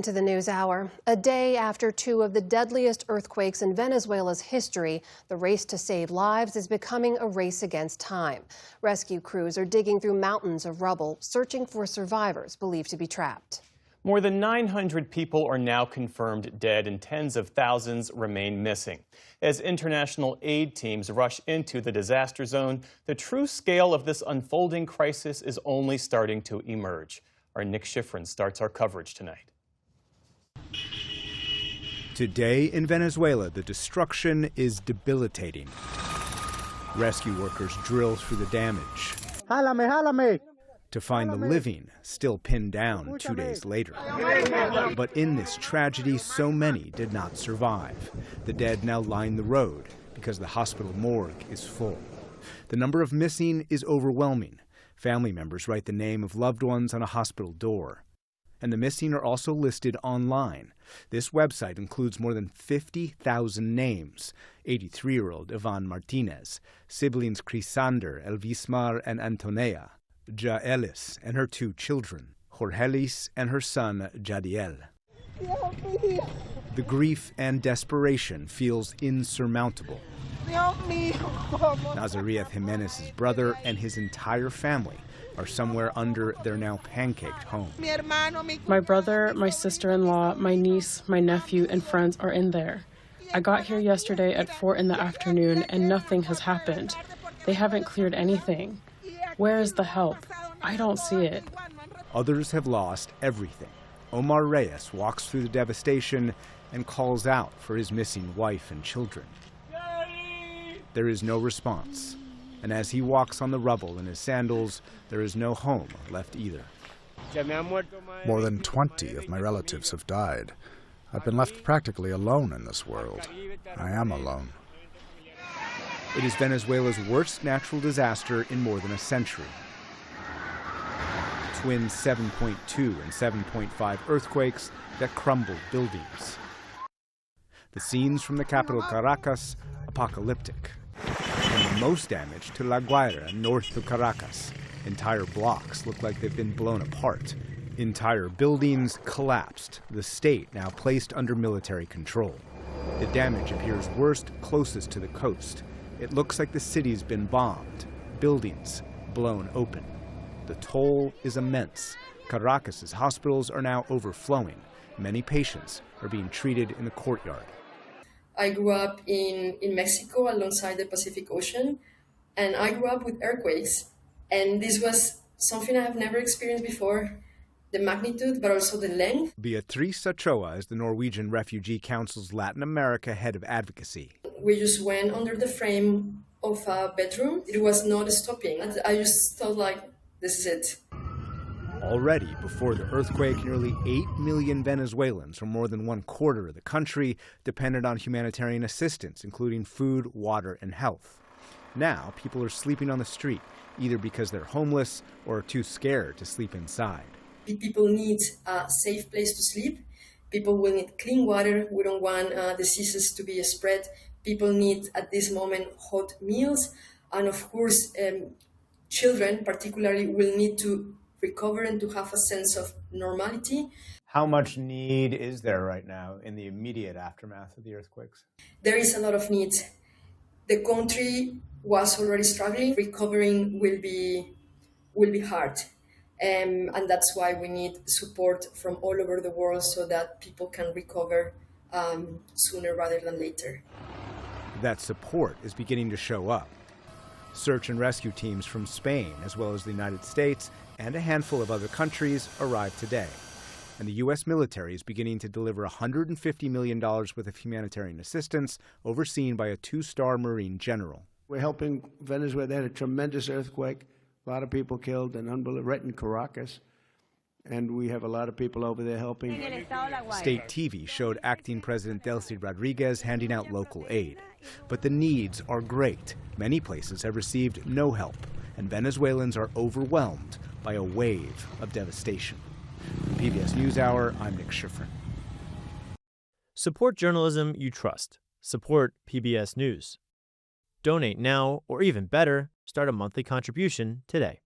To the News Hour. A day after two of the deadliest earthquakes in Venezuela's history, the race to save lives is becoming a race against time. Rescue crews are digging through mountains of rubble, searching for survivors believed to be trapped. More than 900 people are now confirmed dead and tens of thousands remain missing. As international aid teams rush into the disaster zone, the true scale of this unfolding crisis is only starting to emerge. Our Nick Schifrin starts our coverage tonight. Today in Venezuela, the destruction is debilitating. Rescue workers drill through the damage to find the living still pinned down 2 days later. But in this tragedy, so many did not survive. The dead now line the road because the hospital morgue is full. The number of missing is overwhelming. Family members write the name of loved ones on a hospital door. And the missing are also listed online. This website includes more than 50,000 names. 83-year-old Ivan Martinez, siblings Crisander, Elvismar, and Antonella, Jaelis and her two children, Jorgelis and her son Jadiel. The grief and desperation feels insurmountable. Nazarieth Jimenez's brother and his entire family are somewhere under their now pancaked home. My brother, my sister-in-law, my niece, my nephew, and friends are in there. I got here yesterday at 4 in the afternoon and nothing has happened. They haven't cleared anything. Where is the help? I don't see it. Others have lost everything. Omar Reyes walks through the devastation and calls out for his missing wife and children. There is no response. And as he walks on the rubble in his sandals, there is no home left either. More than 20 of my relatives have died. I've been left practically alone in this world. I am alone. It is Venezuela's worst natural disaster in more than a century. Twin 7.2 and 7.5 earthquakes that crumbled buildings. The scenes from the capital Caracas, apocalyptic. And the most damage to La Guaira, north of Caracas. Entire blocks look like they've been blown apart. Entire buildings collapsed, the state now placed under military control. The damage appears worst closest to the coast. It looks like the city's been bombed, buildings blown open. The toll is immense. Caracas's hospitals are now overflowing. Many patients are being treated in the courtyard. I grew up in Mexico alongside the Pacific Ocean, and I grew up with earthquakes. And this was something I have never experienced before, the magnitude, but also the length. Beatriz Ochoa is the Norwegian Refugee Council's Latin America head of advocacy. We just went under the frame of a bedroom. It was not stopping. I just felt like, this is it. Already, before the earthquake, nearly 8 million Venezuelans, or more than 1/4 of the country, depended on humanitarian assistance, including food, water, and health. Now, people are sleeping on the street, either because they're homeless or too scared to sleep inside. People need a safe place to sleep. People will need clean water. We don't want diseases to be spread. People need, at this moment, hot meals. And of course, children particularly will need to recover and to have a sense of normality. How much need is there right now in the immediate aftermath of the earthquakes? There is a lot of need. The country was already struggling. Recovering will be hard. And that's why we need support from all over the world so that people can recover sooner rather than later. That support is beginning to show up. Search and rescue teams from Spain, as well as the United States and a handful of other countries, arrived today. And the U.S. military is beginning to deliver $150 million worth of humanitarian assistance, overseen by a 2-star Marine general. We're helping Venezuela. They had a tremendous earthquake, a lot of people killed, and right in Caracas. And we have a lot of people over there helping. State TV showed acting President Delcy Rodriguez handing out local aid. But the needs are great. Many places have received no help, and Venezuelans are overwhelmed by a wave of devastation. For PBS News Hour, I'm Nick Schifrin. Support journalism you trust. Support PBS News. Donate now, or even better, start a monthly contribution today.